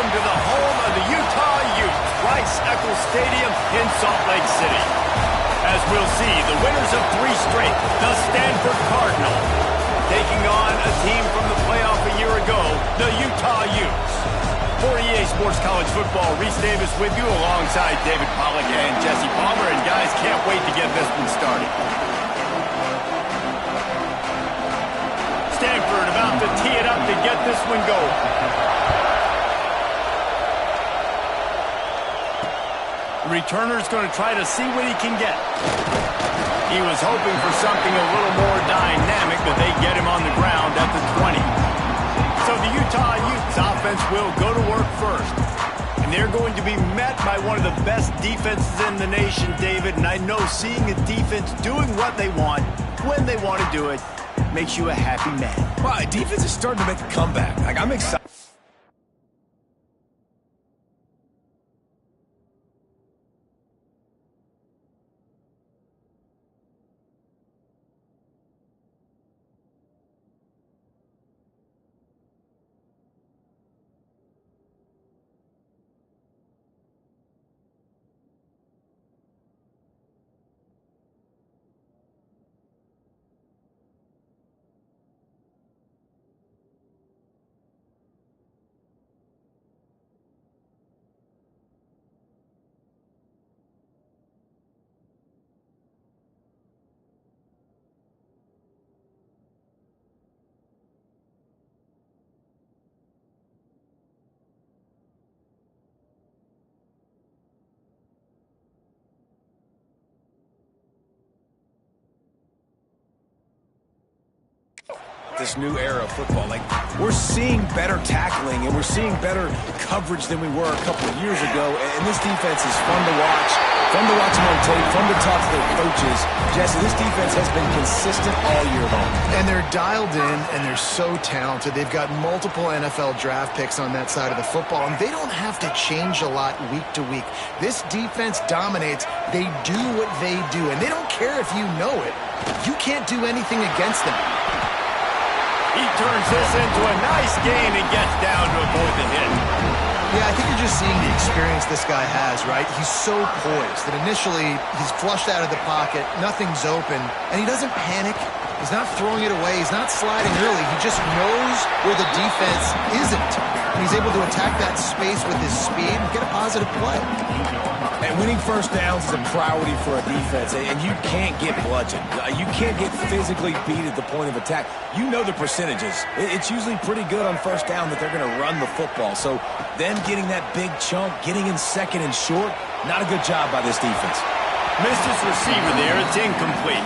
welcome to the home of the Utah Utes, Rice-Eccles Stadium in Salt Lake City. As we'll see, the winners of 3 straight, the Stanford Cardinals, taking on a team from the playoff a year ago, the Utah Utes. For EA Sports College Football, Reese Davis with you alongside David Pollack and Jesse Palmer. And guys, can't wait to get this one started. Stanford about to tee it up to get this one going. The returner's going to try to see what he can get. He was hoping for something a little more dynamic, but they get him on the ground at the 20. So the Utah Utes offense will go to work first. And they're going to be met by one of the best defenses in the nation, David. And I know seeing a defense doing what they want, when they want to do it, makes you a happy man. Wow, defense is starting to make a comeback. I'm excited. This new era of football, we're seeing better tackling and we're seeing better coverage than we were a couple of years ago, and this defense is fun to watch them on tape, fun to talk to their coaches. Jesse, this defense has been consistent all year long. And they're dialed in and they're so talented. They've got multiple NFL draft picks on that side of the football, and they don't have to change a lot week to week. This defense dominates. They do what they do, and they don't care if you know it. You can't do anything against them. He turns this into a nice gain and gets down to avoid the hit. Yeah, I think you're just seeing the experience this guy has, right? He's so poised that initially he's flushed out of the pocket, nothing's open, and he doesn't panic. He's not throwing it away. He's not sliding early. He just knows where the defense isn't. And he's able to attack that space with his speed and get a positive play. And winning first downs is a priority for a defense, and you can't get bludgeoned. You can't get physically beat at the point of attack. You know the percentages. It's usually pretty good on first down that they're going to run the football. So them getting that big chunk, getting in second and short, not a good job by this defense. Missed his receiver there. It's incomplete.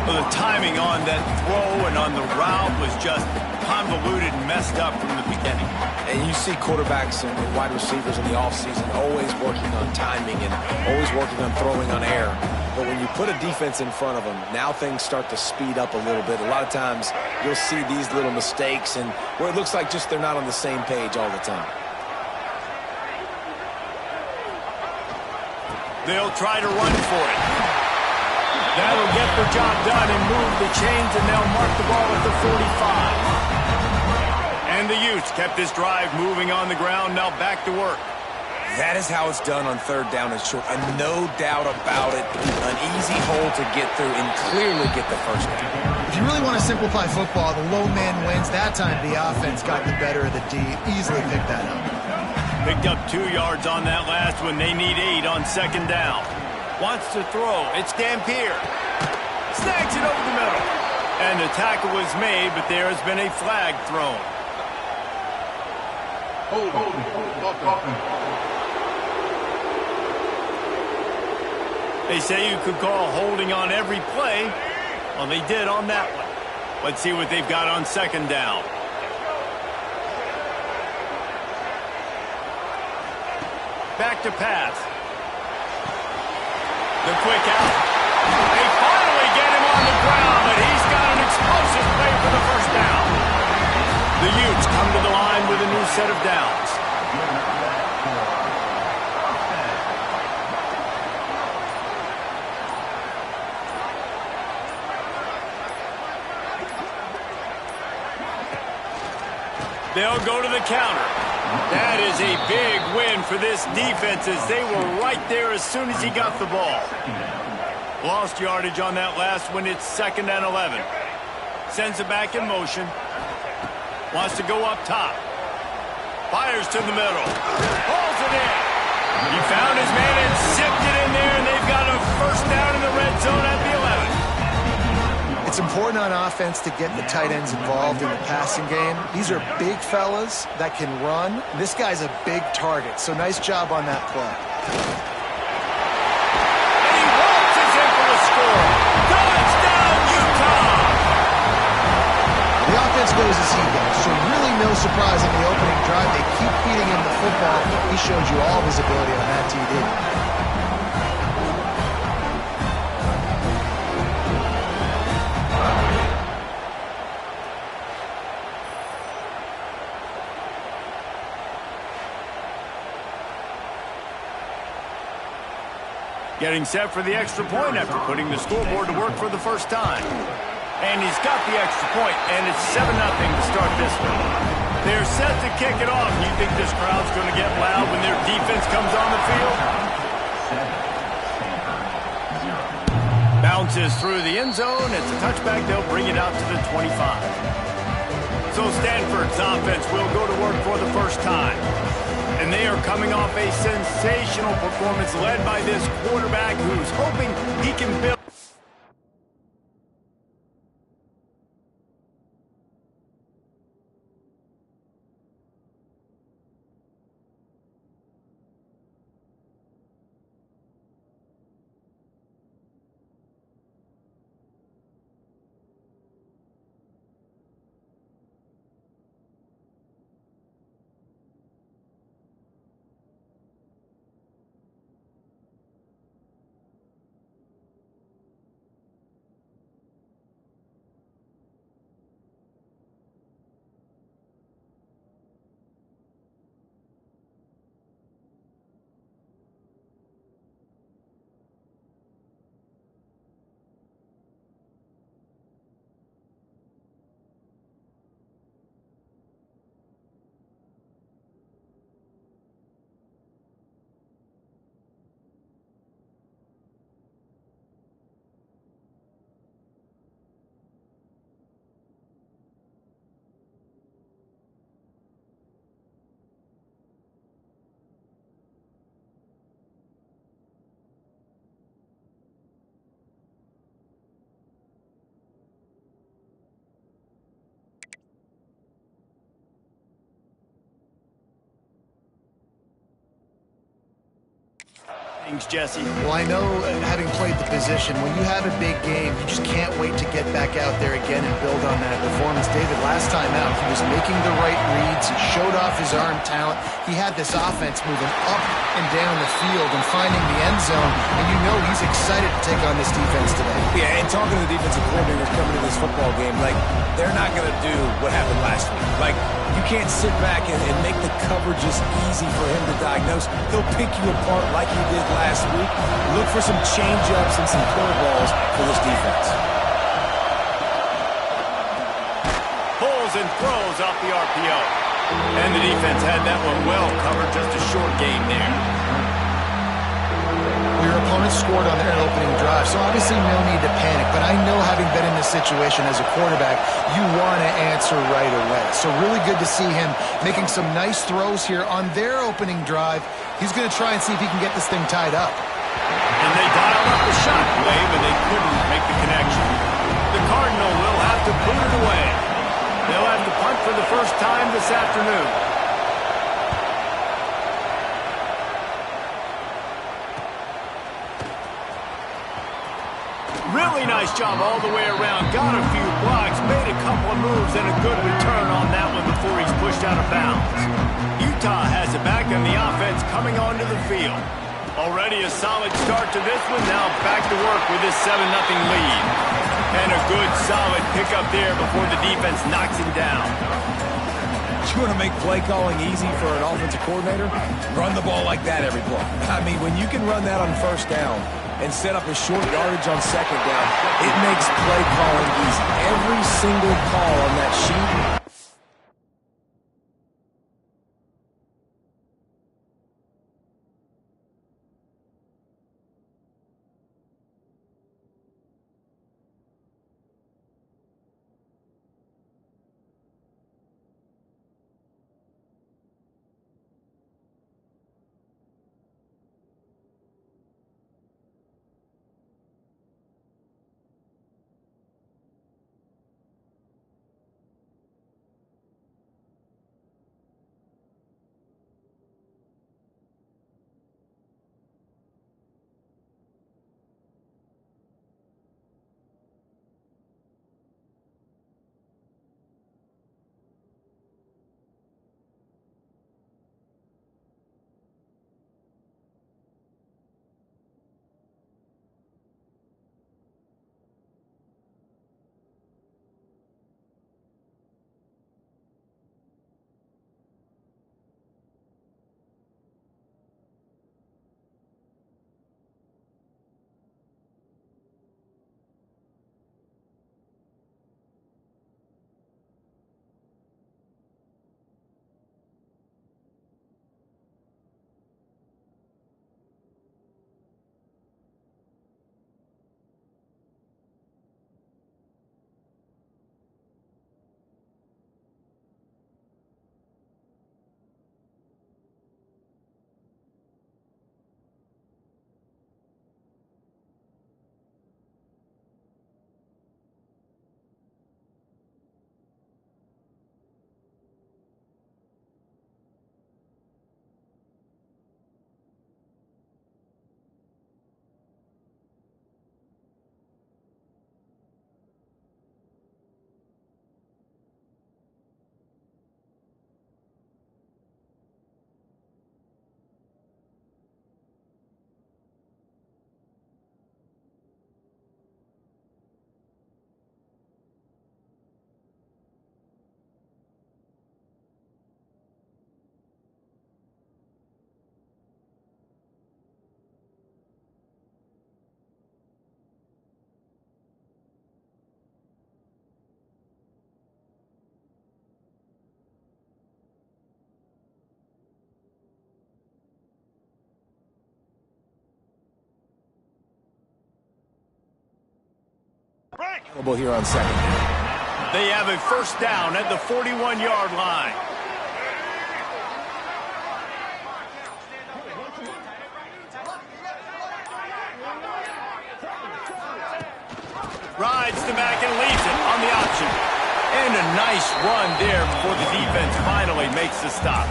Well, the timing on that throw and on the route was just convoluted and messed up from the beginning. And you see quarterbacks and wide receivers in the offseason always working on timing and always working on throwing on air. But when you put a defense in front of them, now things start to speed up a little bit. A lot of times you'll see these little mistakes and where it looks like just they're not on the same page all the time. They'll try to run for it. That'll get the job done and move the chains, and they'll mark the ball at the 45. And the Utes kept this drive moving on the ground, now back to work. That is how it's done on third down and short, and no doubt about it, an easy hole to get through and clearly get the first down. If you really want to simplify football, the low man wins. That time the offense got the better of the D. Easily picked that up. Picked up 2 yards on that last one. They need 8 on second down. Wants to throw. It's Dampier. Snags it over the middle. And the tackle was made, but there has been a flag thrown. They say you could call holding on every play. Well, they did on that one. Let's see what they've got on second down. Back to pass. The quick out. They finally get him on the ground, but he's got an explosive play for the first down. The Utes come to the line with a new set of downs. They'll go to the counter. That is a big win for this defense as they were right there as soon as he got the ball. Lost yardage on that last one. It's 2nd and 11. Sends it back in motion. Wants to go up top. Fires to the middle. Pulls it in. He found his man and zipped it in there, and they've got a first down in the red zone at the 11. It's important on offense to get the tight ends involved in the passing game. These are big fellas that can run. This guy's a big target, so nice job on that play. And he waltzes in for the score. Touchdown, Utah! The offense goes as he goes, so really no surprise in the opening drive. They keep feeding him the football. He showed you all of his ability on that TD. Getting set for the extra point after putting the scoreboard to work for the first time. And he's got the extra point, and it's 7-0 to start this one. They're set to kick it off. You think this crowd's going to get loud when their defense comes on the field? Bounces through the end zone. It's a touchback. They'll bring it out to the 25. So Stanford's offense will go to work for the first time. And they are coming off a sensational performance led by this quarterback who's hoping he can build. Thanks, Jesse. Well, I know, having played the position, when you have a big game, you just can't wait to get back out there again and build on that performance. David, last time out, he was making the right reads. He showed off his arm talent. He had this offense moving up and down the field and finding the end zone, and you know he's excited to take on this defense today. Yeah, and talking to the defensive coordinators coming to this football game, like, they're not going to do what happened last week. Like, you can't sit back and make the coverages easy for him to diagnose. He'll pick you apart like he did last week. Look for some change-ups and some curveballs for this defense. Pulls and throws off the RPO. And the defense had that one well covered, just a short game there. Your opponent scored on their opening drive, so obviously no need to panic. But I know, having been in this situation as a quarterback, you want to answer right away. So really good to see him making some nice throws here on their opening drive. He's going to try and see if he can get this thing tied up. And they dialed up the shot play, but they couldn't make the connection. The Cardinal will have to put it away. They'll have to punt for the first time this afternoon. Really nice job all the way around. Got a few blocks, made a couple of moves, and a good return on that one before he's pushed out of bounds. Utah has it back, and the offense coming onto the field. Already a solid start to this one. Now back to work with this 7-0 lead. And a good, solid pickup there before the defense knocks him down. You want to make play calling easy for an offensive coordinator? Run the ball like that every play. I mean, when you can run that on first down and set up a short yardage on second down, it makes play calling easy. Every single call on that sheet Here on second down. They have a first down at the 41-yard line. Rides the back and leaves it on the option. And a nice run there before the defense finally makes the stop.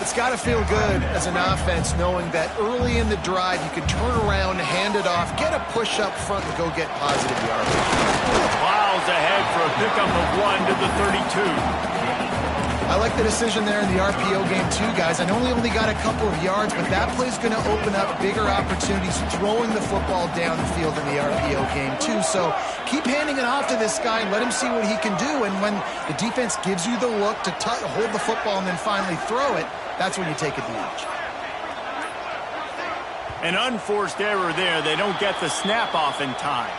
It's got to feel good as an offense knowing that early in the drive you can turn around, hand it off, get a push up front, and go get positive yardage. Miles ahead for a pickup of 1 to the 32. I like the decision there in the RPO game too, guys. I know he only got a couple of yards, but that play's going to open up bigger opportunities throwing the football down the field in the RPO game too. So keep handing it off to this guy and let him see what he can do. And when the defense gives you the look to hold the football and then finally throw it, that's when you take advantage. An unforced error there. They don't get the snap off in time.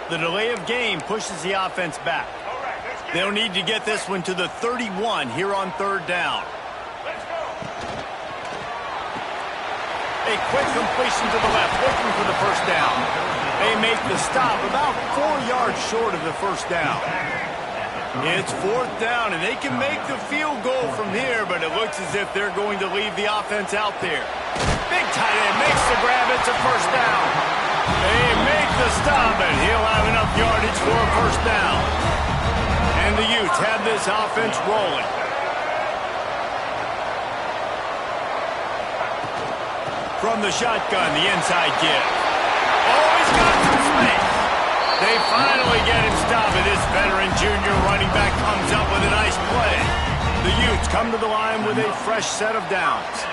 The delay of game pushes the offense back. They'll need to get this one to the 31 here on third down. A quick completion to the left, looking for the first down. They make the stop about 4 yards short of the first down. It's fourth down, and they can make the field goal from here, but it looks as if they're going to leave the offense out there. Big tight end makes the grab. It's a first down. They make the stop, and he'll have enough yardage for a first down. And the Utes have this offense rolling. From the shotgun, the inside give. Oh, he's got some space. They finally get him stopped, and this veteran junior running back comes up with a nice play. The Utes come to the line with a fresh set of downs.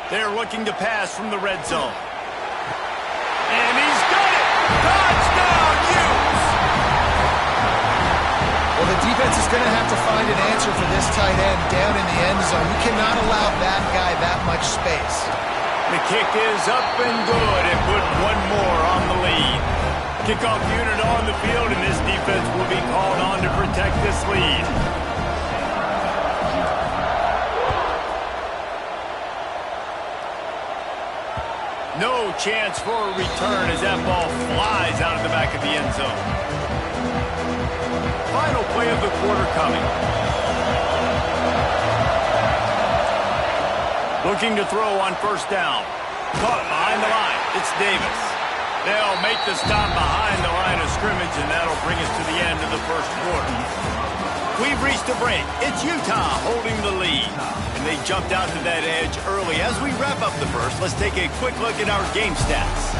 They're looking to pass from the red zone. And he's got it! Touchdown, Utes! Well, the defense is going to have to find an answer for this tight end down in the end zone. You cannot allow that guy that much space. The kick is up and good and put one more on the lead. Kickoff unit on the field, and this defense will be called on to protect this lead. No chance for a return as that ball flies out of the back of the end zone. Final play of the quarter coming. Looking to throw on first down. Caught behind the line. It's Davis. They'll make the stop behind the line of scrimmage, and that'll bring us to the end of the first quarter. We've reached a break. It's Utah holding the lead. And they jumped out to that edge early. As we wrap up the first, let's take a quick look at our game stats.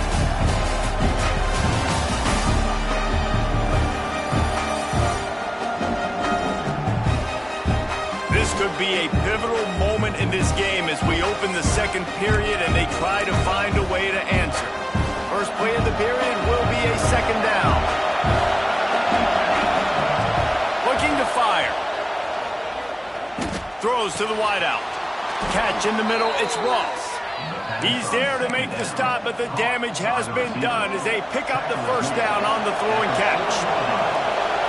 This could be a pivotal moment in this game as we open the second period and they try to find a way to answer. First play of the period will be a second down. Looking to fire. Throws to the wideout. Catch in the middle, it's Ross. He's there to make the stop, but the damage has been done as they pick up the first down on the throw and catch.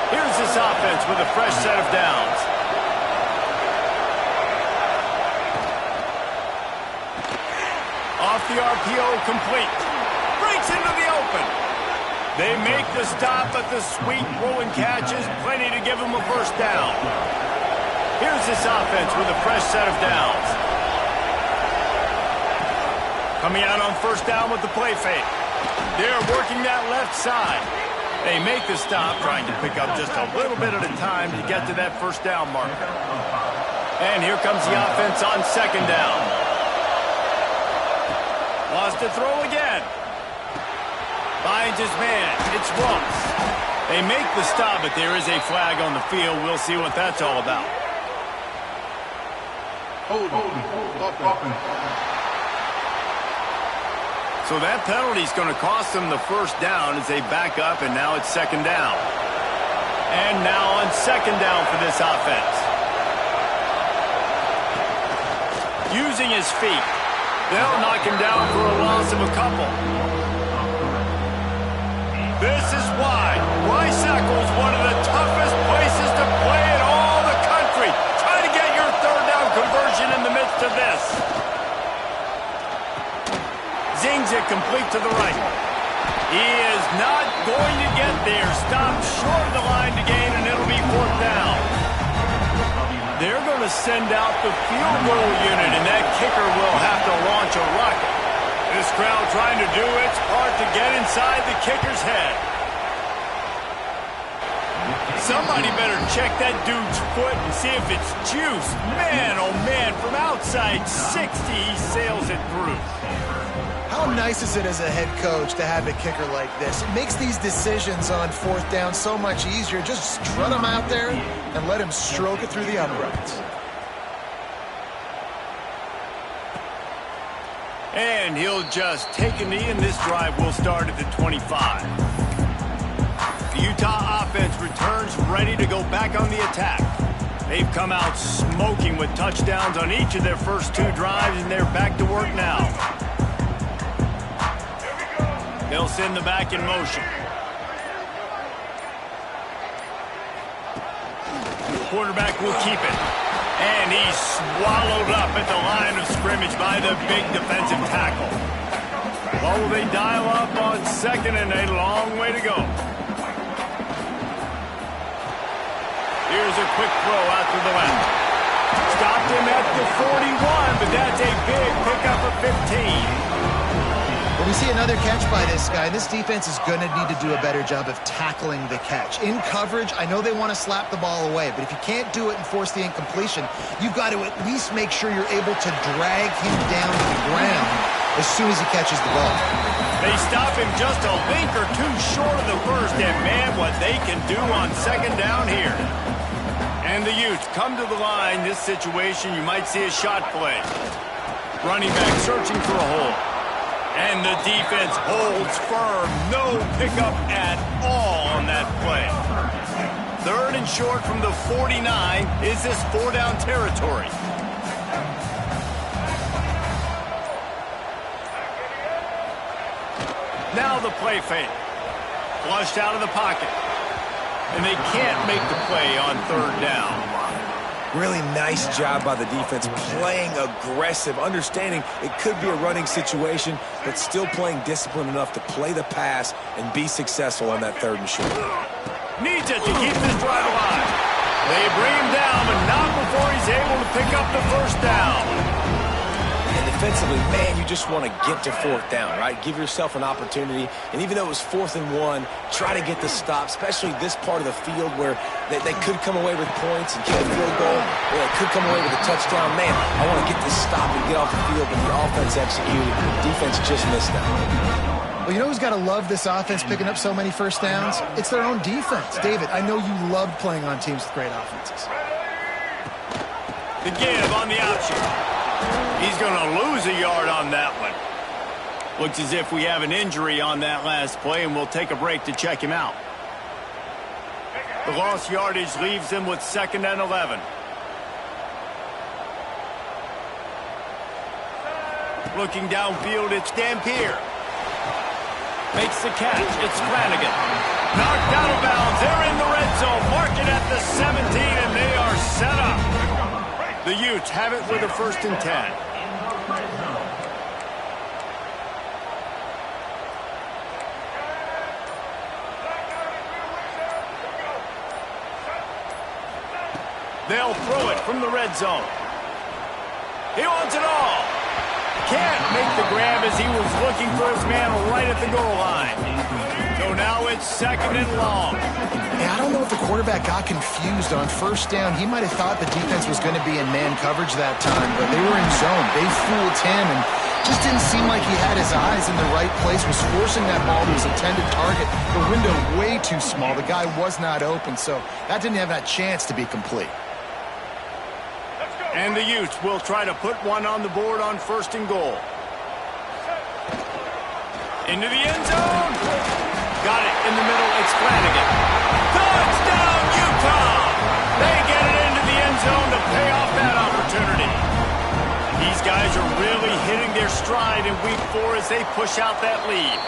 Here's this offense with a fresh set of downs. Off the RPO, complete. Breaks into the open. They make the stop, but the sweet throw and catch is plenty to give them a first down. Here's this offense with a fresh set of downs. Coming out on first down with the play fake. They're working that left side. They make the stop, trying to pick up just a little bit at a time to get to that first down marker. And here comes the offense on second down. Lost to throw again. Finds his man. It's Ross. They make the stop, but there is a flag on the field. We'll see what that's all about. So that penalty is going to cost them the first down as they back up, and now it's second down. And now on second down for this offense. Using his feet, They'll knock him down for a loss of a couple. This is why Rice-Eccles is one of the toughest places to play in all the country. Try to get your third down conversion in the midst of this. Zings it complete to the right. He is not going to get there. Stopped short of the line to gain, and it'll be fourth down. They're going to send out the field goal unit, and that kicker will have to launch a rocket. This crowd trying to do its part to get inside the kicker's head. Somebody better check that dude's foot and see if it's juice. Man, oh man, from outside 60, he sails it through. How nice is it as a head coach to have a kicker like this? It makes these decisions on fourth down so much easier. Just strut him out there and let him stroke it through the uprights. And he'll just take a knee, and this drive will start at the 25. The Utah offense returns ready to go back on the attack. They've come out smoking with touchdowns on each of their first two drives, and they're back to work now. They'll send the back in motion. Quarterback will keep it. And he's swallowed up at the line of scrimmage by the big defensive tackle. Well, will they dial up on second, and a long way to go. Here's a quick throw out to the left. Stopped him at the 41, but that's a big pickup of 15. When we see another catch by this guy, this defense is going to need to do a better job of tackling the catch. In coverage, I know they want to slap the ball away, but if you can't do it and force the incompletion, you've got to at least make sure you're able to drag him down to the ground as soon as he catches the ball. They stop him just a link or two short of the first, and man, what they can do on second down here. And the Utes come to the line. This situation, you might see a shot play. Running back searching for a hole. And the defense holds firm. No pickup at all on that play. Third and short from the 49. Is this four-down territory? Now the play fake. Flushed out of the pocket. And they can't make the play on third down. Really nice job by the defense, playing aggressive, understanding it could be a running situation, but still playing disciplined enough to play the pass and be successful on that third and short. Needs it to keep this drive alive. They bring him down, but not before he's able to pick up the first down. And defensively, man, you just want to get to fourth down, right? Give yourself an opportunity. And even though it was 4th and 1, try to get the stop, especially this part of the field where they could come away with points and kick a field goal, or they could come away with a touchdown. Man, I want to get this stop and get off the field, but the offense executed. Defense just missed that. Well, you know who's got to love this offense picking up so many first downs? It's their own defense. David, I know you loved playing on teams with great offenses. The give on the option. He's going to lose a yard on that one. Looks as if we have an injury on that last play, and we'll take a break to check him out. The lost yardage leaves him with 2nd and 11. Looking downfield, it's Dampier. Makes the catch. It's Flanagan. Knocked out of bounds. They're in the red zone. Mark it at the 17, and they are set up. The Utes have it with a 1st and 10. They'll throw it from the red zone. He wants it all. Can't make the grab as he was looking for his man right at the goal line. So now it's 2nd and long. Yeah, I don't know if the quarterback got confused on 1st down. He might have thought the defense was going to be in man coverage that time, but they were in zone. They fooled him and just didn't seem like he had his eyes in the right place, was forcing that ball to his intended target. The window way too small. The guy was not open, so that didn't have that chance to be complete. And the Utes will try to put one on the board on 1st and goal. Into the end zone. Got it in the middle. It's Flanagan. Touchdown, Utah! They get it into the end zone to pay off that opportunity. These guys guys are really hitting their stride in week 4 as they push out that lead.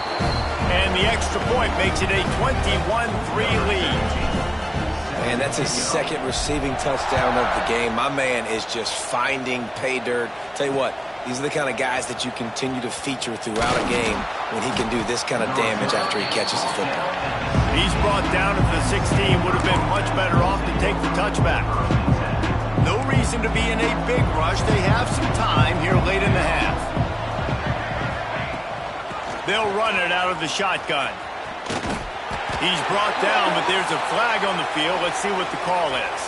And the extra point makes it a 21-3 lead. And that's his second receiving touchdown of the game. My man is just finding pay dirt. Tell you what, these are the kind of guys that you continue to feature throughout a game when he can do this kind of damage after he catches the football. He's brought down at the 16. Would have been much better off to take the touchback. No reason to be in a big rush. They have some time here late in the half. They'll run it out of the shotgun. He's brought down, but there's a flag on the field. Let's see what the call is.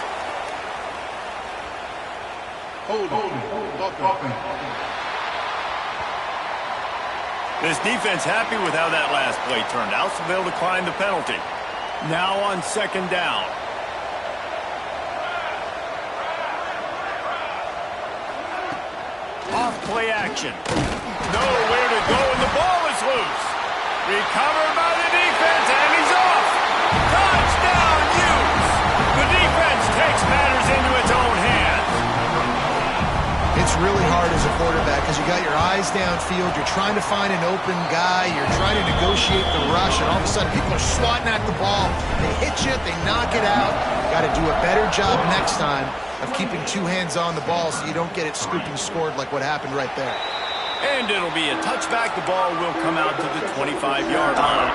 This defense happy with how that last play turned out, so they'll decline the penalty. Now on second down. Off play action. Nowhere to go, and the ball is loose. Recovered by the defense, and he's off. Touchdown, Hughes. The defense takes matters into its own hands. It's really hard as a quarterback because you got your eyes downfield. You're trying to find an open guy. You're trying to negotiate the rush, and all of a sudden people are swatting at the ball. They hit you. They knock it out. Got to do a better job next time of keeping two hands on the ball so you don't get it scooped and scored like what happened right there. And it'll be a touchback. The ball will come out to the 25-yard line.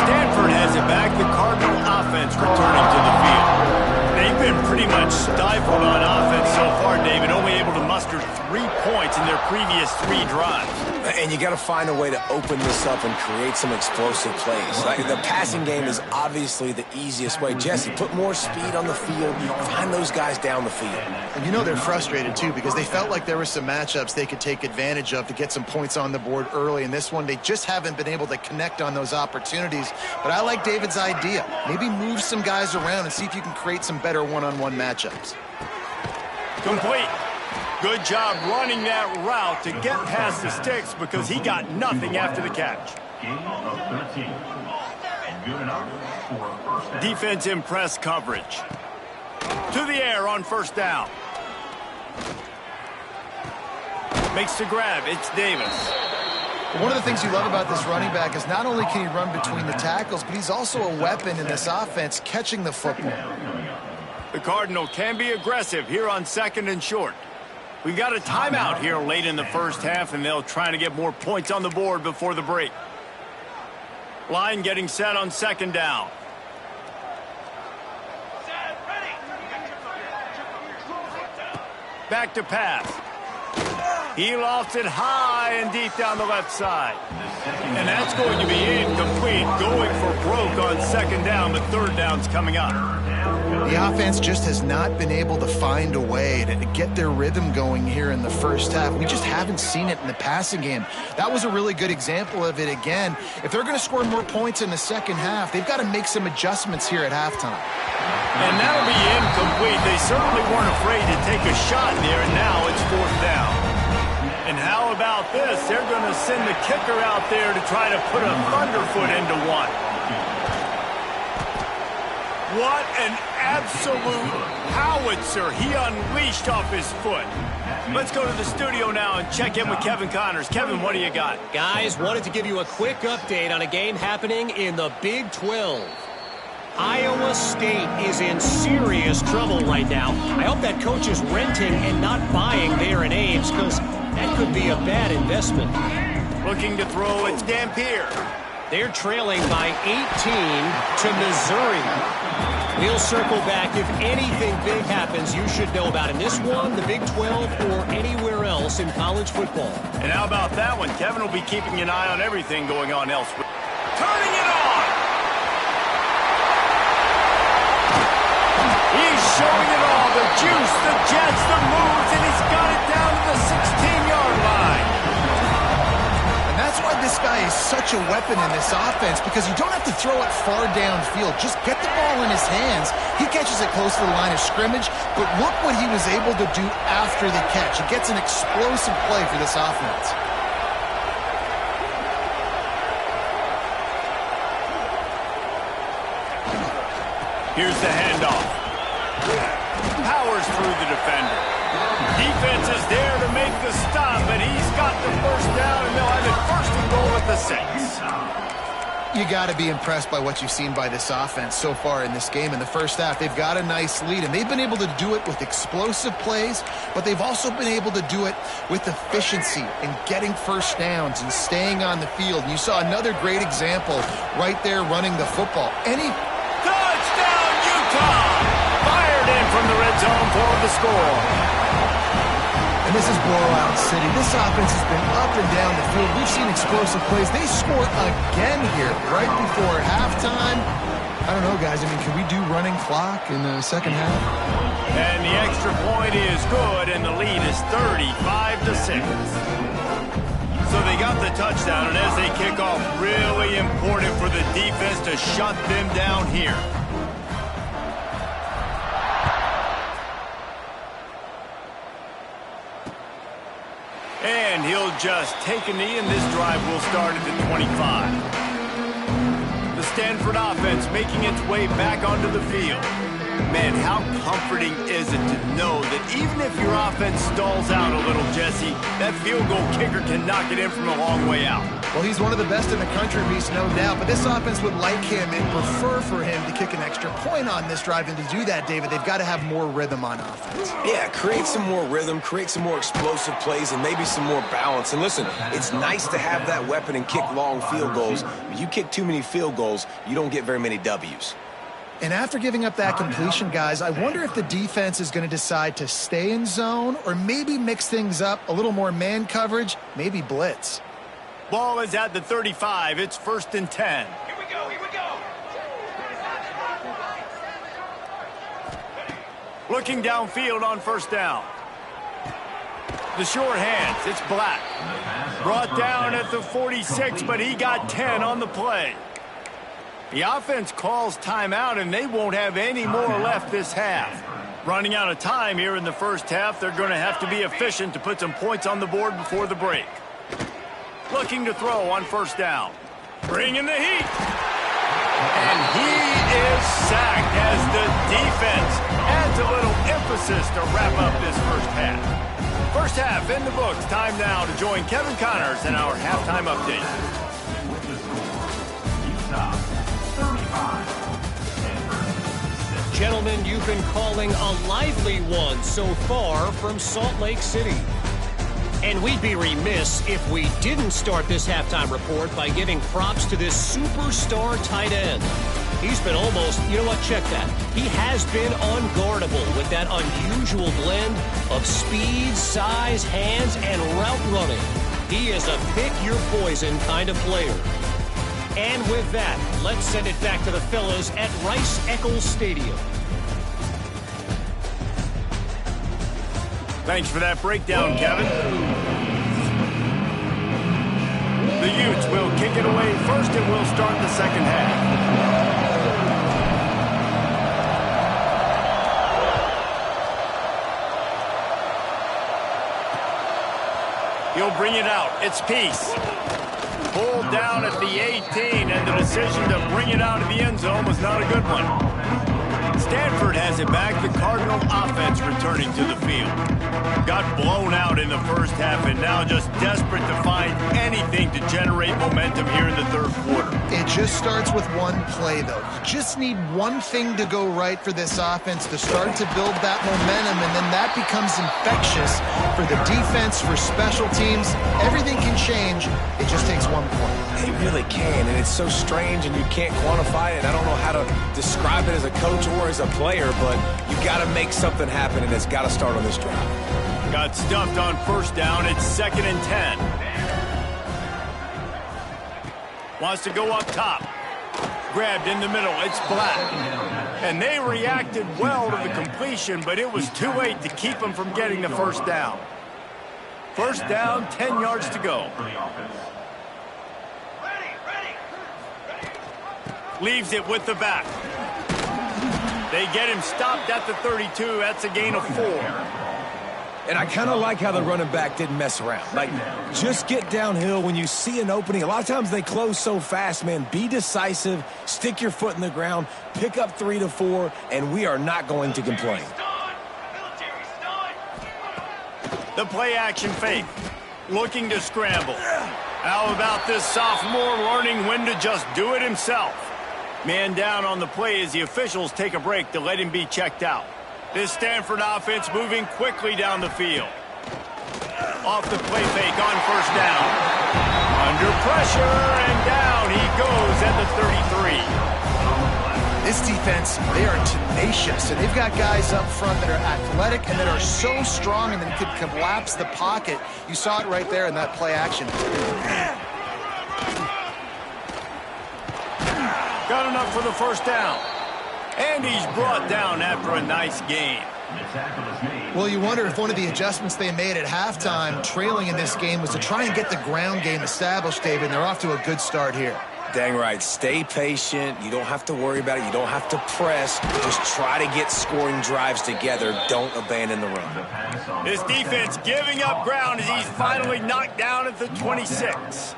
Stanford has it back. The Cardinal offense returning to the field. They've been pretty much stifled on offense so far, David. Only able to muster 3 points in their previous 3 drives. And you got to find a way to open this up and create some explosive plays. Like, the passing game is obviously the easiest way. Jesse, put more speed on the field. Find those guys down the field. And you know they're frustrated, too, because they felt like there were some matchups they could take advantage of to get some points on the board early. In this one, they just haven't been able to connect on those opportunities. But I like David's idea. Maybe move some guys around and see if you can create some better one-on-one matchups. Complete. Good job running that route to get past the sticks because he got nothing after the catch. Defense in press coverage. To the air on first down. Makes the grab. It's Davis. One of the things you love about this running back is not only can he run between the tackles, but he's also a weapon in this offense catching the football. The Cardinal can be aggressive here on second and short. We've got a timeout here late in the first half, and they'll try to get more points on the board before the break. Line getting set on second down. Back to pass. He lofts it high and deep down the left side. And that's going to be incomplete. Going for broke on second down, but third down's coming up. The offense just has not been able to find a way to get their rhythm going here in the first half. We just haven't seen it in the passing game. That was a really good example of it again. If they're going to score more points in the second half, they've got to make some adjustments here at halftime. And that'll be incomplete. They certainly weren't afraid to take a shot there, and now it's fourth down. And how about this? They're going to send the kicker out there to try to put a thunderfoot into one. What an absolute howitzer he unleashed off his foot. Let's go to the studio now and check in with Kevin Connors. Kevin, what do you got? Guys, wanted to give you a quick update on a game happening in the Big 12. Iowa State is in serious trouble right now. I hope that coach is renting and not buying there in Ames, because that could be a bad investment. Looking to throw, it's Dampier. They're trailing by 18 to Missouri. We'll circle back. If anything big happens, you should know about in this one, the Big 12, or anywhere else in college football. And how about that one? Kevin will be keeping an eye on everything going on elsewhere. Turning it on! He's showing it all. The juice, the jets, the moves, and he's got it down to the 16-yard line. And that's why this guy is such a weapon in this offense, because you don't have to throw it far downfield. Just get the ball in his hands. He catches it close to the line of scrimmage, but look what he was able to do after the catch. He gets an explosive play for this offense. Here's the handoff. Powers through the defender. defense is there to make the stop, but he's got the first down, and they'll have it first and goal at the 6. You got to be impressed by what you've seen by this offense so far in this game. In the first half, they've got a nice lead, and they've been able to do it with explosive plays, but they've also been able to do it with efficiency and getting first downs and staying on the field. And you saw another great example right there running the football. Touchdown, Utah! Fired in from the red zone for the score. And this is blowout city. This offense has been up and down the field. We've seen explosive plays. They score again here right before halftime. I don't know, guys. I mean, can we do running clock in the second half? And the extra point is good, and the lead is 35-6. So they got the touchdown, and as they kick off, really important for the defense to shut them down here. And he'll just take a knee, and this drive will start at the 25. The Stanford offense making its way back onto the field. Man, how comforting is it to know that even if your offense stalls out a little, Jesse, that field goal kicker can knock it in from a long way out. Well, he's one of the best in the country, Reese, no doubt. But this offense would like him and prefer for him to kick an extra point on this drive. And to do that, David, they've got to have more rhythm on offense. Yeah, create some more rhythm, create some more explosive plays, and maybe some more balance. And listen, it's nice to have that weapon and kick long field goals. But you kick too many field goals, you don't get very many W's. And after giving up that completion, guys, I wonder if the defense is going to decide to stay in zone or maybe mix things up, a little more man coverage, maybe blitz. Ball is at the 35. It's 1st and 10. Here we go, here we go. Looking downfield on 1st down. The short hands, it's Black. Brought down at the 46, but he got 10 on the play. The offense calls timeout, and they won't have any more left this half. Running out of time here in the first half, they're going to have to be efficient to put some points on the board before the break. Looking to throw on 1st down. Bringing the heat. And he is sacked as the defense adds a little emphasis to wrap up this first half. First half in the books. Time now to join Kevin Connors in our halftime update. Gentlemen, you've been calling a lively one so far from Salt Lake City. And we'd be remiss if we didn't start this halftime report by giving props to this superstar tight end. He's been almost, you know what, check that. He has been unguardable with that unusual blend of speed, size, hands, and route running. He is a pick-your-poison kind of player. And with that, let's send it back to the fellas at Rice-Eccles Stadium. Thanks for that breakdown, Kevin. The Utes will kick it away first, and we'll start the second half. He'll bring it out. It's Peace. Pulled down at the 18, and the decision to bring it out of the end zone was not a good one. Stanford has it back. The Cardinal offense returning to the field. Got blown out in the first half and now just desperate to find anything to generate momentum here in the third quarter. It just starts with one play, though. You just need one thing to go right for this offense to start to build that momentum, and then that becomes infectious for the defense, for special teams. Everything can change. It just takes one point. It really can, and it's so strange, and you can't quantify it. I don't know how to describe it as a coach or as a player, but you got to make something happen, and it's got to start on this drive. Got stuffed on 1st down. It's 2nd and 10. Wants to go up top. Grabbed in the middle. It's Black. And they reacted well to the completion, but it was too late to keep them from getting the 1st down. 1st down, 10 yards to go. Leaves it with the back. They get him stopped at the 32. That's a gain of 4. And I kind of like how the running back didn't mess around. Like, just get downhill when you see an opening. A lot of times they close so fast, man. Be decisive, stick your foot in the ground, pick up 3 to 4, and we are not going to complain. The play action fake. Looking to scramble. How about this sophomore learning when to just do it himself? Man down on the play as the officials take a break to let him be checked out. This Stanford offense moving quickly down the field. Off the play fake on first down. Under pressure, and down he goes at the 33. This defense, they are tenacious, and they've got guys up front that are athletic and that are so strong and then can collapse the pocket. You saw it right there in that play action. Got enough for the first down. And he's brought down after a nice game. Well, you wonder if one of the adjustments they made at halftime, trailing in this game, was to try and get the ground game established, David, and they're off to a good start here. Dang right. Stay patient. You don't have to worry about it. You don't have to press. Just try to get scoring drives together. Don't abandon the run. His defense giving up ground as he's finally knocked down at the 26.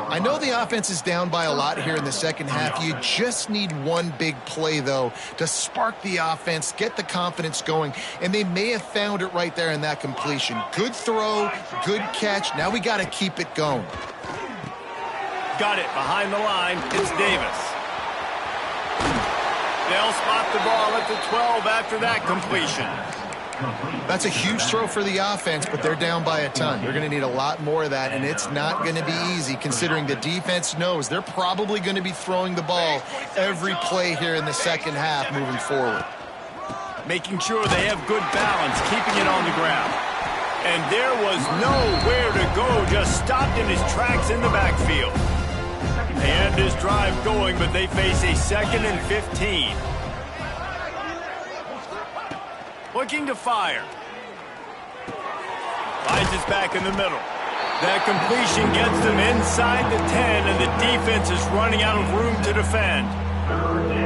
I know the offense is down by a lot here in the second half. You just need one big play, though, to spark the offense, get the confidence going, and they may have found it right there in that completion. Good throw, good catch. Now we got to keep it going. Got it behind the line. It's Davis. They'll spot the ball at the 12 after that completion. That's a huge throw for the offense, but they're down by a ton. They're going to need a lot more of that, and it's not going to be easy considering the defense knows they're probably going to be throwing the ball every play here in the second half moving forward. Making sure they have good balance, keeping it on the ground. And there was nowhere to go, just stopped in his tracks in the backfield. They end his drive going, but they face a 2nd and 15. Looking to fire. Finds his back in the middle. That completion gets them inside the 10, and the defense is running out of room to defend.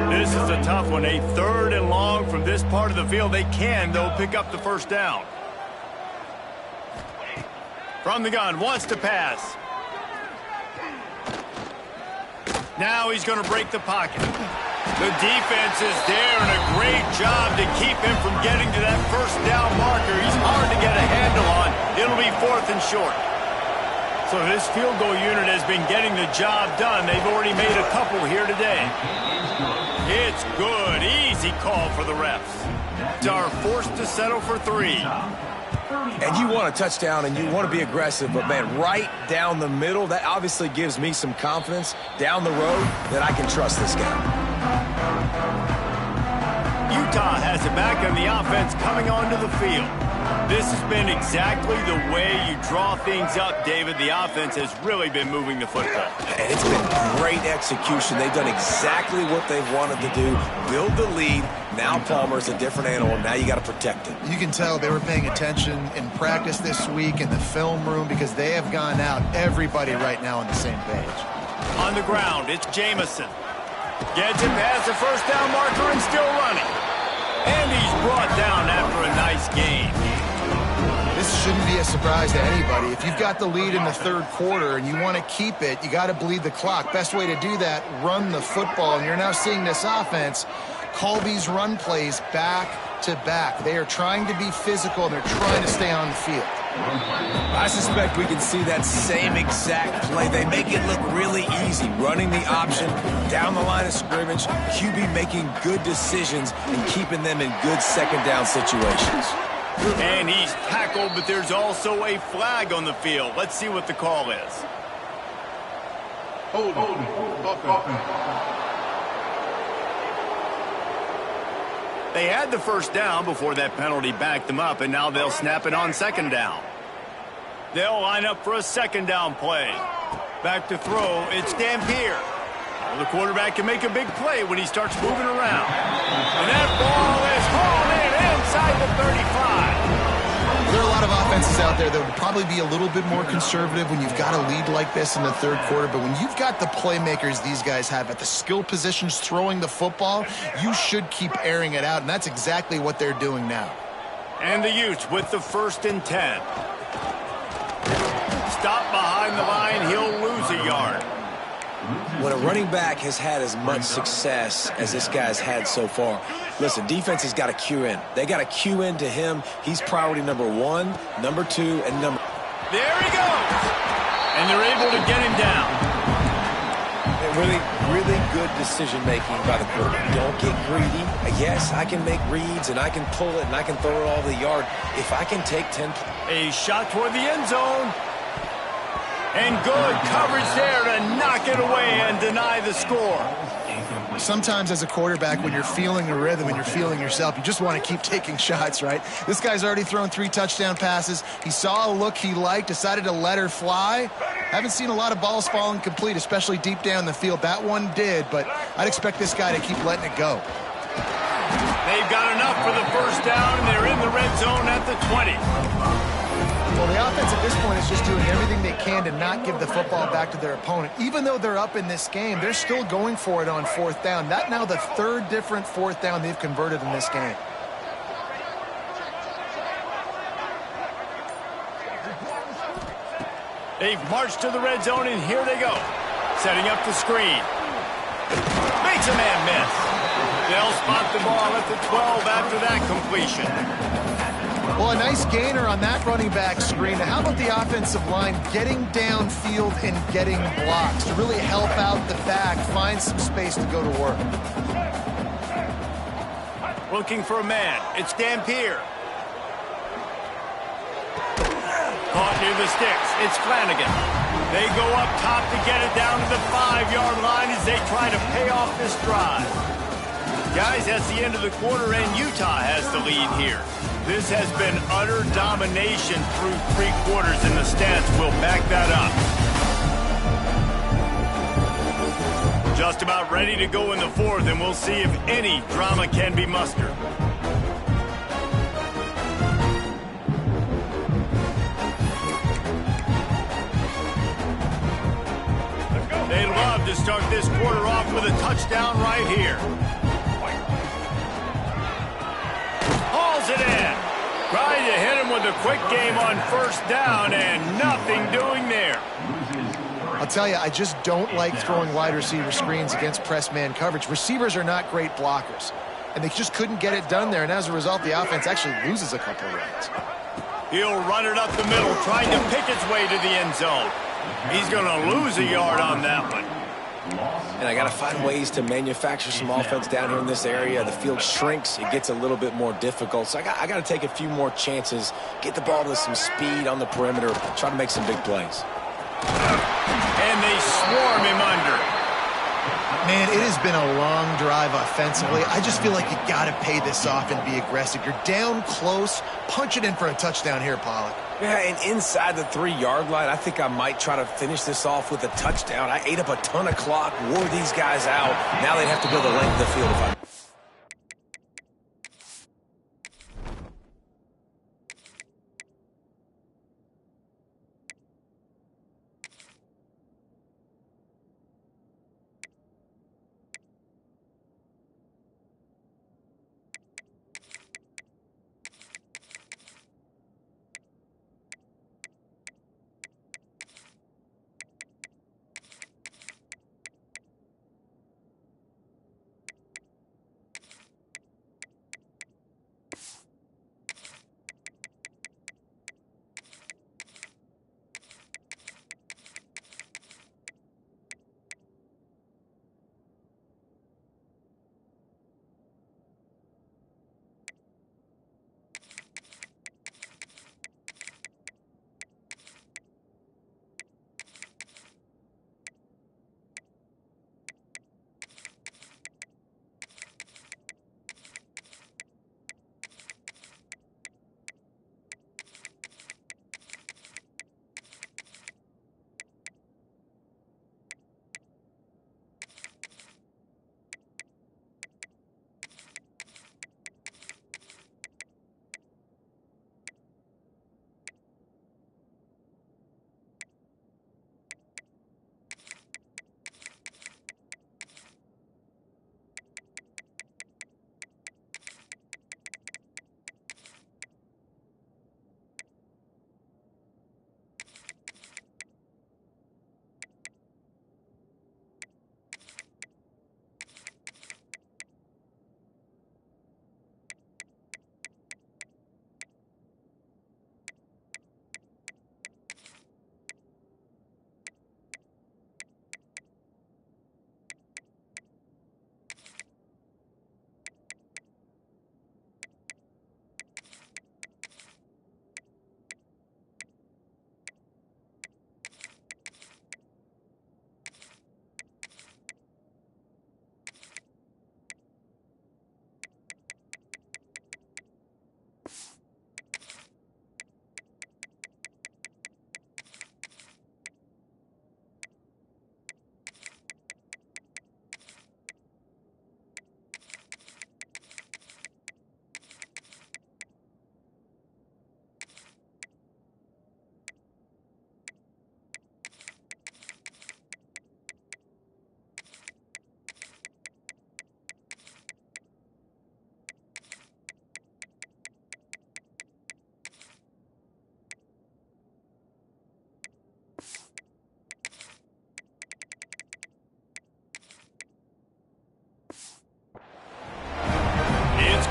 This is a tough one. A 3rd and long from this part of the field. They can, though, pick up the first down. From the gun, wants to pass. Now he's going to break the pocket. The defense is there, and a great job to keep him from getting to that first down marker. He's hard to get a handle on. It'll be 4th and short. So this field goal unit has been getting the job done. They've already made a couple here today. It's good. Easy call for the refs. Are forced to settle for 3. And you want a touchdown and you want to be aggressive, but, man, right down the middle, that obviously gives me some confidence down the road that I can trust this guy. Utah has it back on the offense coming onto the field. This has been exactly the way you draw things up, David. The offense has really been moving the football. And it's been great execution. They've done exactly what they've wanted to do. Build the lead. Now Palmer's a different animal. Now you got to protect him. You can tell they were paying attention in practice this week in the film room because they have gone out, everybody right now on the same page. On the ground, it's Jamison. Gets it past the first down marker and still running. And he's brought down after a nice game. This shouldn't be a surprise to anybody. If you've got the lead in the 3rd quarter and you want to keep it, you got to bleed the clock. Best way to do that, run the football. And you're now seeing this offense call these run plays back to back. They are trying to be physical, and they're trying to stay on the field. I suspect we can see that same exact play. They make it look really easy, running the option down the line of scrimmage, QB making good decisions and keeping them in good second down situations. And he's tackled, but there's also a flag on the field. Let's see what the call is. Hold They had the first down before that penalty backed them up, and now they'll snap it on 2nd down. They'll line up for a 2nd down play. Back to throw, it's Dampier. Well, the quarterback can make a big play when he starts moving around. And that ball is hauled in inside the 35. There are a lot of offenses out there that would probably be a little bit more conservative when you've got a lead like this in the 3rd quarter. But when you've got the playmakers these guys have at the skill positions throwing the football, you should keep airing it out. And that's exactly what they're doing now. And the Utes with the 1st and 10. Stop behind the line. He'll lose a yard. when a running back has had as much success as this guy's had so far, listen, defense has got to cue in. They got to cue in to him. He's priority number 1, number 2, and number... There he goes. And they're able to get him down. Really, really good decision-making by the quarterback. Don't get greedy. Yes, I can make reads, and I can pull it, and I can throw it all the yard. If I can take 10... A shot toward the end zone. And good coverage there to knock it away and deny the score. Sometimes as a quarterback, when you're feeling a rhythm and you're feeling yourself, you just want to keep taking shots, right? This guy's already thrown 3 touchdown passes. He saw a look he liked, decided to let her fly. Haven't seen a lot of balls falling complete, especially deep down the field. That one did, but I'd expect this guy to keep letting it go. They've got enough for the first down, and they're in the red zone at the 20. Well, the offense at this point is just doing everything they can to not give the football back to their opponent. Even though they're up in this game, they're still going for it on 4th down. That now the 3rd different 4th down they've converted in this game. They've marched to the red zone, and here they go. Setting up the screen. Makes a man miss. They'll spot the ball at the 12 after that completion. Well, a nice gainer on that running back screen. How about the offensive line getting downfield and getting blocks to really help out the back, find some space to go to work? Looking for a man. It's Dampier. Caught near the sticks. It's Flanagan. They go up top to get it down to the 5-yard line as they try to pay off this drive. Guys, that's the end of the quarter, and Utah has the lead here. This has been utter domination through 3 quarters, and the stats will back that up. Just about ready to go in the 4th, and we'll see if any drama can be mustered. They love to start this quarter off with a touchdown right here. Hauls it in. Trying to hit him with a quick game on 1st down, and nothing doing there. I'll tell you, I just don't like throwing wide receiver screens against press man coverage. Receivers are not great blockers, and they just couldn't get it done there, and as a result, the offense actually loses a couple of runs. He'll run it up the middle, trying to pick its way to the end zone. He's going to lose a yard on that one. And I got to find ways to manufacture some offense down here in this area. The field shrinks. It gets a little bit more difficult. So I got to take a few more chances, get the ball to some speed on the perimeter, try to make some big plays. And they swarm him under. Man, it has been a long drive offensively. I just feel like you got to pay this off and be aggressive. You're down close. Punch it in for a touchdown here, Pollock. Yeah, and inside the 3-yard line, I think I might try to finish this off with a touchdown. I ate up a ton of clock, wore these guys out. Now they'd have to go the length of the field if I...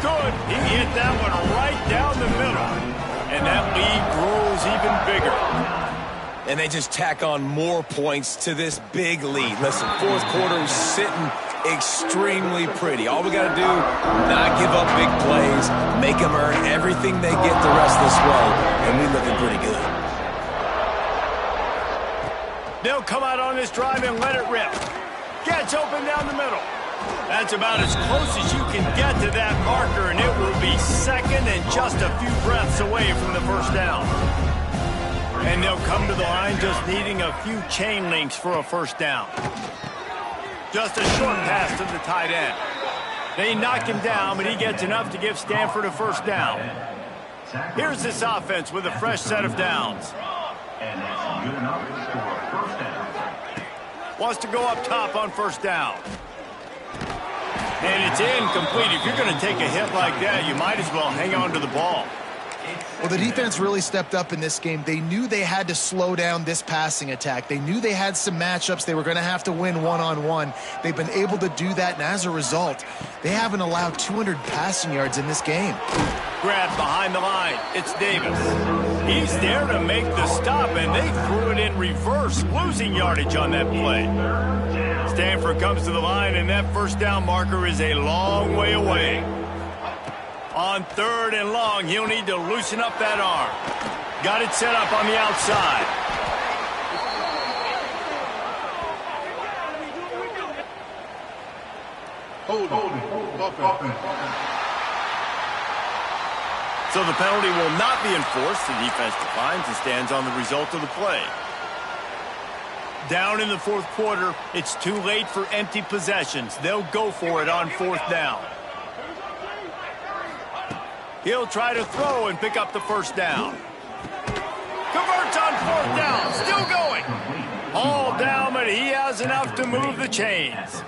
good. He hit that one right down the middle. And that lead grows even bigger. And they just tack on more points to this big lead. Listen, fourth quarter is sitting extremely pretty. All we got to do, not give up big plays, make them earn everything they get the rest of this way, and we're looking pretty good. They'll come out on this drive and let it rip. Gets open down the middle. That's about as close as you can get to that marker, and it will be second and just a few breaths away from the first down. And they'll come to the line just needing a few chain links for a first down. Just a short pass to the tight end. They knock him down, but he gets enough to give Stanford a first down. Here's this offense with a fresh set of downs. Wants to go up top on first down. And it's incomplete. If you're going to take a hit like that, you might as well hang on to the ball. Well, the defense really stepped up in this game. They knew they had to slow down this passing attack. They knew they had some matchups they were going to have to win one-on-one. They've been able to do that, and as a result, they haven't allowed 200 passing yards in this game. Grab behind the line. It's Davis. He's there to make the stop, and they threw it in reverse, losing yardage on that play. Stanford comes to the line, and that first down marker is a long way away. On third and long, he'll need to loosen up that arm. Got it set up on the outside. So the penalty will not be enforced. The defense declines and stands on the result of the play. Down in the fourth quarter, it's too late for empty possessions. They'll go for it on fourth down. He'll try to throw and pick up the first down. Converts on fourth down. Still going. All down, but he has enough to move the chains.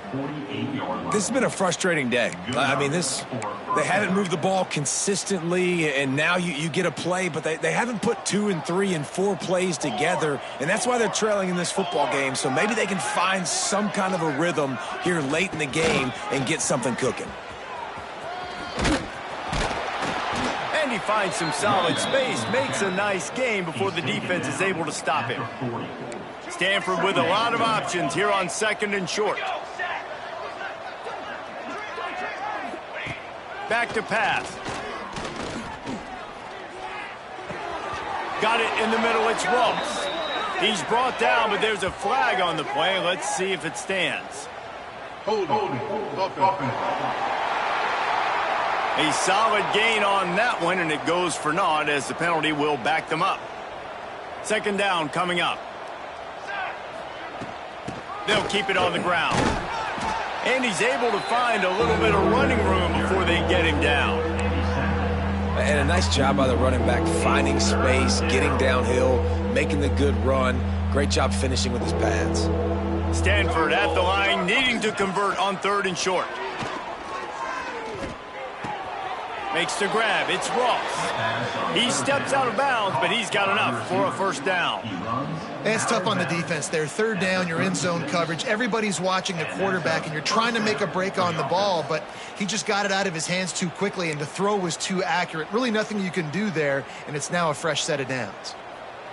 This has been a frustrating day. I mean, they haven't moved the ball consistently, and now you get a play, but they haven't put 2 and 3 and 4 plays together, and that's why they're trailing in this football game. So maybe they can find some kind of a rhythm here late in the game and get something cooking. And he finds some solid space, makes a nice game before the defense is able to stop him. Stanford with a lot of options here on second and short. Back to pass. Got it in the middle, it's Ross. He's brought down, but there's a flag on the play. Let's see if it stands. A solid gain on that one, and it goes for naught as the penalty will back them up. Second down coming up. They'll keep it on the ground. And he's able to find a little bit of running room before they get him down. And a nice job by the running back, finding space, getting downhill, making the good run. Great job finishing with his pads. Stanford at the line, needing to convert on third and short. Makes the grab. It's Ross. He steps out of bounds, but he's got enough for a first down. It's tough on the defense there. Third down, you're in zone coverage. Everybody's watching the quarterback, and you're trying to make a break on the ball, but he just got it out of his hands too quickly, and the throw was too accurate. Really nothing you can do there, and it's now a fresh set of downs.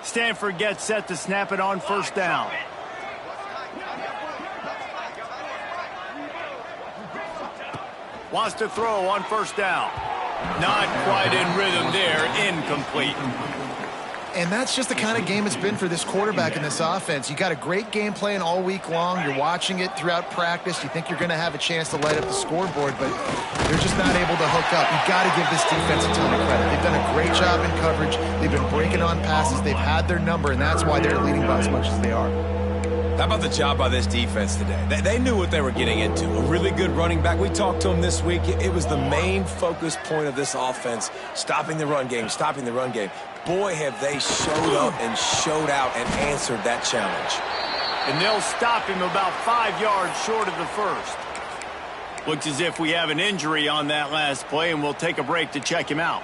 Stanford gets set to snap it on first down. Wants to throw on first down. Not quite in rhythm there. Incomplete. And that's just the kind of game it's been for this quarterback in this offense. You got a great game plan all week long. You're watching it throughout practice. You think you're going to have a chance to light up the scoreboard, but they're just not able to hook up. You've got to give this defense a ton of credit. They've done a great job in coverage. They've been breaking on passes. They've had their number, and that's why they're leading by as much as they are. How about the job by this defense today? They knew what they were getting into. A really good running back. We talked to him this week. It was the main focus point of this offense, stopping the run game, stopping the run game. Boy, have they showed up and showed out and answered that challenge. And they'll stop him about 5 yards short of the first. Looks as if we have an injury on that last play, and we'll take a break to check him out.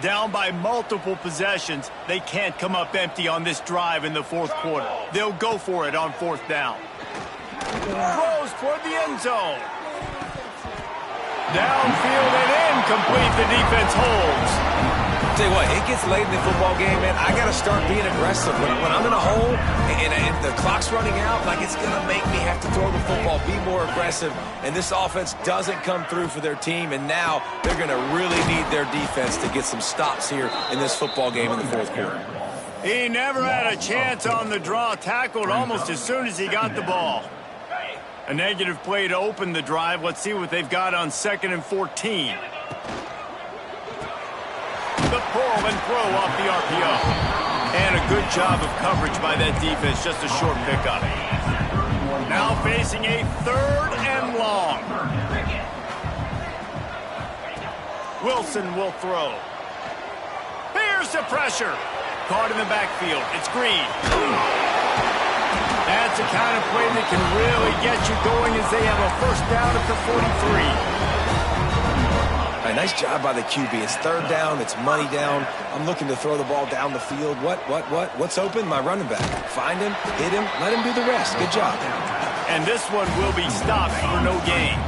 Down by multiple possessions, they can't come up empty on this drive in the fourth quarter. They'll go for it on fourth down. Throws toward the end zone. Downfield and incomplete. The defense holds. Tell you what, it gets late in the football game, man. I got to start being aggressive. When I'm in a hole and the clock's running out, like, it's going to make me have to throw the football, be more aggressive. And this offense doesn't come through for their team, and now they're going to really need their defense to get some stops here in this football game in the fourth quarter. He never had a chance on the draw. Tackled almost as soon as he got the ball. A negative play to open the drive. Let's see what they've got on 2nd and 14. The pull and throw off the RPO. And a good job of coverage by that defense. Just a short pickup. Now facing a 3rd and long. Wilson will throw. Here's the pressure. Caught in the backfield. It's Green. That's the kind of play that can really get you going as they have a first down at the 43. All right, nice job by the QB. It's 3rd down. It's money down. I'm looking to throw the ball down the field. What's open? My running back. Find him, hit him, let him do the rest. Good job. And this one will be stopped for no gain.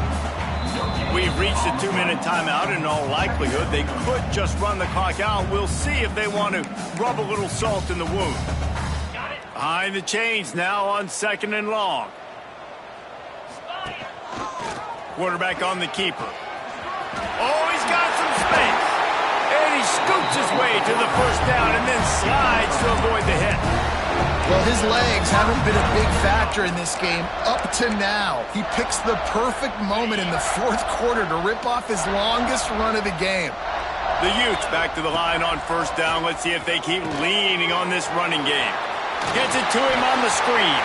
We've reached a 2-minute timeout. In all likelihood, they could just run the clock out. We'll see if they want to rub a little salt in the wound. Behind the chains now on 2nd and long. Quarterback on the keeper. Oh, he's got some space. And he scoots his way to the first down and then slides to avoid the hit. Well, his legs haven't been a big factor in this game up to now. He picks the perfect moment in the 4th quarter to rip off his longest run of the game. The Utes back to the line on 1st down. Let's see if they keep leaning on this running game. Gets it to him on the screen.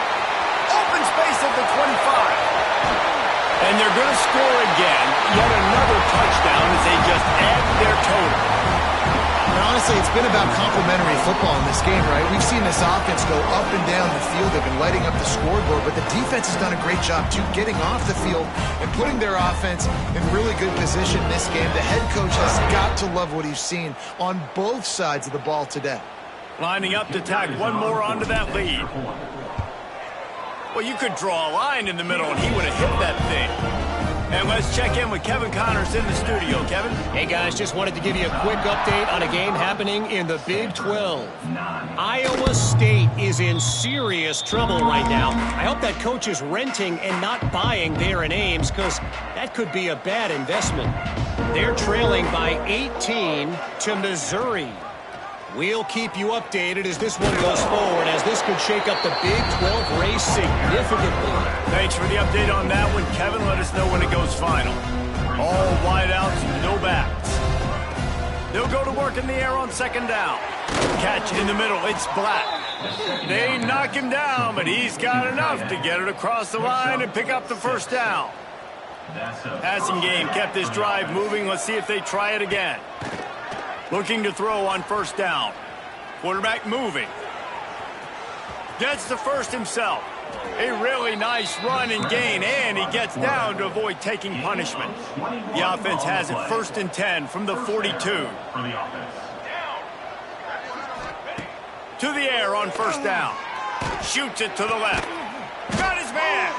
Open space at the 25. And they're going to score again. Yet another touchdown as they just add their total. And honestly, it's been about complementary football in this game, right? We've seen this offense go up and down the field. They've been lighting up the scoreboard, but the defense has done a great job, too, getting off the field and putting their offense in really good position in this game. The head coach has got to love what he's seen on both sides of the ball today. Lining up to tack one more onto that lead. Well, you could draw a line in the middle, and he would have hit that thing. And let's check in with Kevin Connors in the studio. Kevin? Hey, guys, just wanted to give you a quick update on a game happening in the Big 12. Iowa State is in serious trouble right now. I hope that coach is renting and not buying there in Ames, because that could be a bad investment. They're trailing by 18 to Missouri. We'll keep you updated as this one goes forward, as this could shake up the Big 12 race significantly. Thanks for the update on that one, Kevin. Let us know when it goes final. All wideouts, no backs. They'll go to work in the air on 2nd down. Catch in the middle, it's Black. They knock him down, but he's got enough to get it across the line and pick up the first down. Passing game kept this drive moving. Let's see if they try it again. Looking to throw on 1st down. Quarterback moving. Gets the first himself. A really nice run and gain, and he gets down to avoid taking punishment. The offense has it 1st and 10 from the 42. To the air on 1st down. Shoots it to the left. Got his man.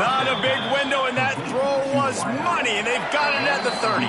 Not a big window, and that throw was money, and they've got it at the 30.